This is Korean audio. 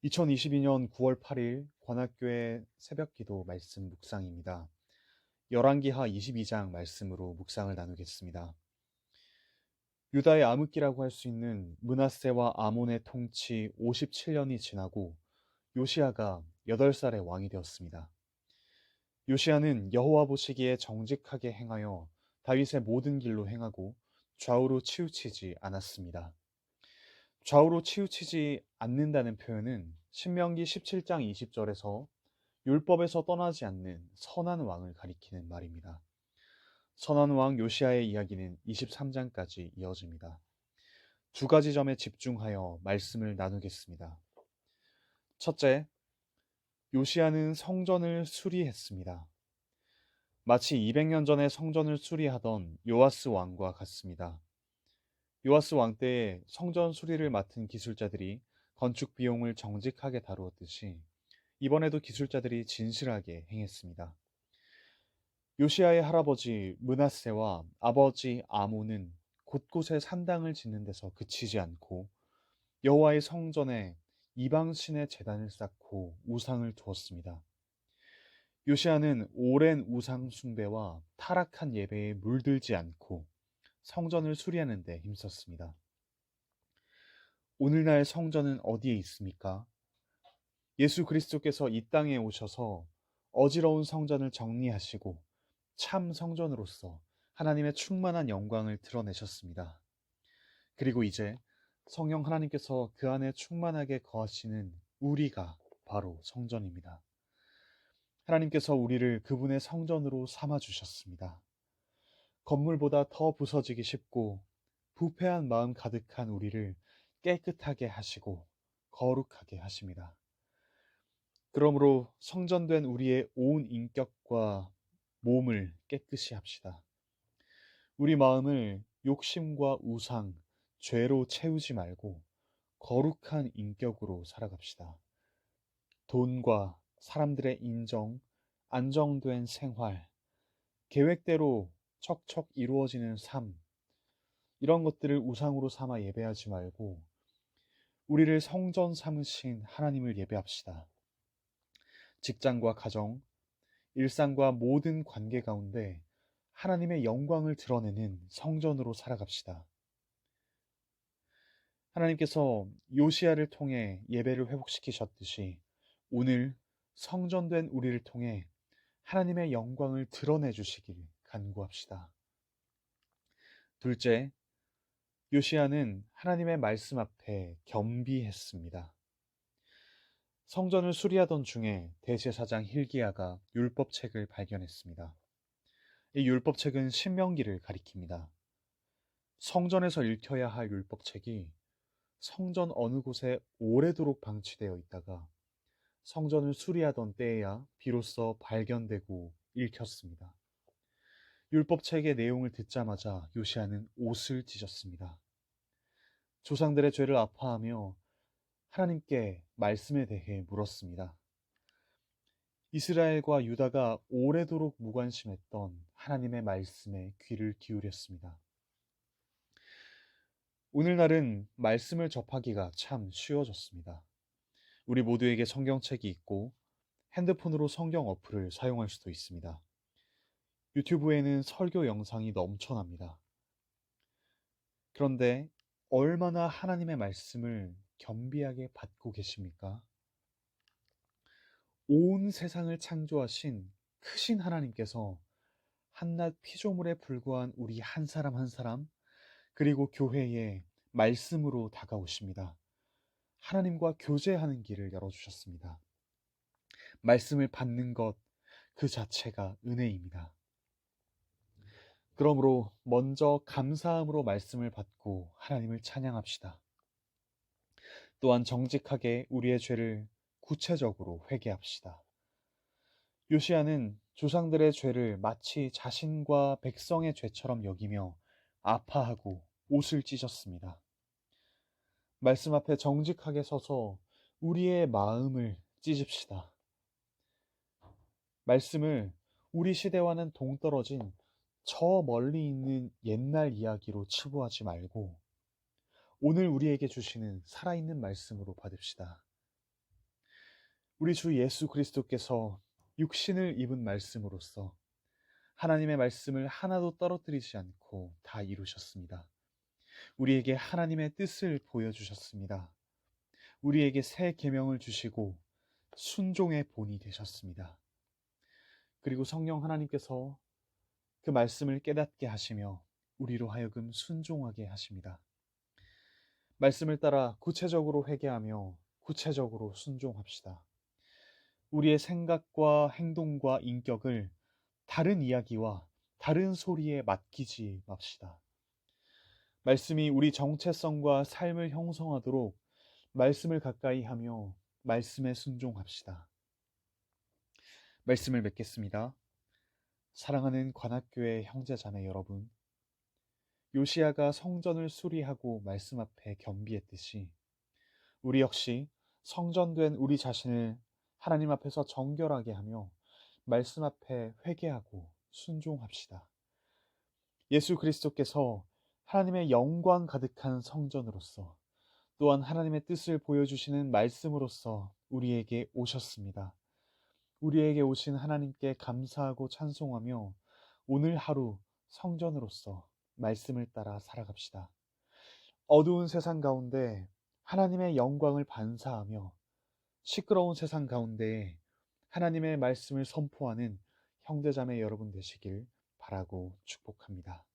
2022년 9월 8일 관악교회 새벽기도 말씀 묵상입니다. 열왕기하 22장 말씀으로 묵상을 나누겠습니다. 유다의 암흑기라고 할 수 있는 므낫세와 아몬의 통치 57년이 지나고 요시야가 8살의 왕이 되었습니다. 요시야는 여호와 보시기에 정직하게 행하여 다윗의 모든 길로 행하고 좌우로 치우치지 않았습니다. 좌우로 치우치지 않는다는 표현은 신명기 17장 20절에서 율법에서 떠나지 않는 선한 왕을 가리키는 말입니다. 선한 왕 요시야의 이야기는 23장까지 이어집니다. 두 가지 점에 집중하여 말씀을 나누겠습니다. 첫째, 요시야는 성전을 수리했습니다. 마치 200년 전에 성전을 수리하던 요아스 왕과 같습니다. 요아스 왕 때에 성전 수리를 맡은 기술자들이 건축 비용을 정직하게 다루었듯이 이번에도 기술자들이 진실하게 행했습니다. 요시야의 할아버지 므낫세와 아버지 아몬은 곳곳에 산당을 짓는 데서 그치지 않고 여호와의 성전에 이방신의 제단을 쌓고 우상을 두었습니다. 요시야는 오랜 우상 숭배와 타락한 예배에 물들지 않고 성전을 수리하는 데 힘썼습니다. 오늘날 성전은 어디에 있습니까? 예수 그리스도께서 이 땅에 오셔서 어지러운 성전을 정리하시고 참 성전으로서 하나님의 충만한 영광을 드러내셨습니다. 그리고 이제 성령 하나님께서 그 안에 충만하게 거하시는 우리가 바로 성전입니다. 하나님께서 우리를 그분의 성전으로 삼아 주셨습니다. 건물보다 더 부서지기 쉽고 부패한 마음 가득한 우리를 깨끗하게 하시고 거룩하게 하십니다. 그러므로 성전된 우리의 온 인격과 몸을 깨끗이 합시다. 우리 마음을 욕심과 우상, 죄로 채우지 말고 거룩한 인격으로 살아갑시다. 돈과 사람들의 인정, 안정된 생활, 계획대로 척척 이루어지는 삶, 이런 것들을 우상으로 삼아 예배하지 말고 우리를 성전 삼으신 하나님을 예배합시다. 직장과 가정, 일상과 모든 관계 가운데 하나님의 영광을 드러내는 성전으로 살아갑시다. 하나님께서 요시야를 통해 예배를 회복시키셨듯이 오늘 성전된 우리를 통해 하나님의 영광을 드러내 주시길 간구합시다. 둘째, 요시야는 하나님의 말씀 앞에 겸비했습니다. 성전을 수리하던 중에 대제사장 hil기야가 율법책을 발견했습니다. 이 율법책은 신명기를 가리킵니다. 성전에서 읽혀야 할 율법책이 성전 어느 곳에 오래도록 방치되어 있다가 성전을 수리하던 때에야 비로소 발견되고 읽혔습니다. 율법책의 내용을 듣자마자 요시야는 옷을 찢었습니다. 조상들의 죄를 아파하며 하나님께 말씀에 대해 물었습니다. 이스라엘과 유다가 오래도록 무관심했던 하나님의 말씀에 귀를 기울였습니다. 오늘날은 말씀을 접하기가 참 쉬워졌습니다. 우리 모두에게 성경책이 있고 핸드폰으로 성경 어플을 사용할 수도 있습니다. 유튜브에는 설교 영상이 넘쳐납니다. 그런데 얼마나 하나님의 말씀을 겸비하게 받고 계십니까? 온 세상을 창조하신 크신 하나님께서 한낱 피조물에 불과한 우리 한 사람 한 사람, 그리고 교회에 말씀으로 다가오십니다. 하나님과 교제하는 길을 열어주셨습니다. 말씀을 받는 것 그 자체가 은혜입니다. 그러므로 먼저 감사함으로 말씀을 받고 하나님을 찬양합시다. 또한 정직하게 우리의 죄를 구체적으로 회개합시다. 요시야는 조상들의 죄를 마치 자신과 백성의 죄처럼 여기며 아파하고 옷을 찢었습니다. 말씀 앞에 정직하게 서서 우리의 마음을 찢읍시다. 말씀을 우리 시대와는 동떨어진 저 멀리 있는 옛날 이야기로 치부하지 말고 오늘 우리에게 주시는 살아있는 말씀으로 받읍시다. 우리 주 예수 그리스도께서 육신을 입은 말씀으로써 하나님의 말씀을 하나도 떨어뜨리지 않고 다 이루셨습니다. 우리에게 하나님의 뜻을 보여주셨습니다. 우리에게 새 계명을 주시고 순종의 본이 되셨습니다. 그리고 성령 하나님께서 그 말씀을 깨닫게 하시며 우리로 하여금 순종하게 하십니다. 말씀을 따라 구체적으로 회개하며 구체적으로 순종합시다. 우리의 생각과 행동과 인격을 다른 이야기와 다른 소리에 맡기지 맙시다. 말씀이 우리 정체성과 삶을 형성하도록 말씀을 가까이 하며 말씀에 순종합시다. 말씀을 맺겠습니다. 사랑하는 관악교회 형제자매 여러분, 요시야가 성전을 수리하고 말씀 앞에 겸비했듯이 우리 역시 성전된 우리 자신을 하나님 앞에서 정결하게 하며 말씀 앞에 회개하고 순종합시다. 예수 그리스도께서 하나님의 영광 가득한 성전으로서 또한 하나님의 뜻을 보여주시는 말씀으로서 우리에게 오셨습니다. 우리에게 오신 하나님께 감사하고 찬송하며 오늘 하루 성전으로서 말씀을 따라 살아갑시다. 어두운 세상 가운데 하나님의 영광을 반사하며 시끄러운 세상 가운데 하나님의 말씀을 선포하는 형제자매 여러분 되시길 바라고 축복합니다.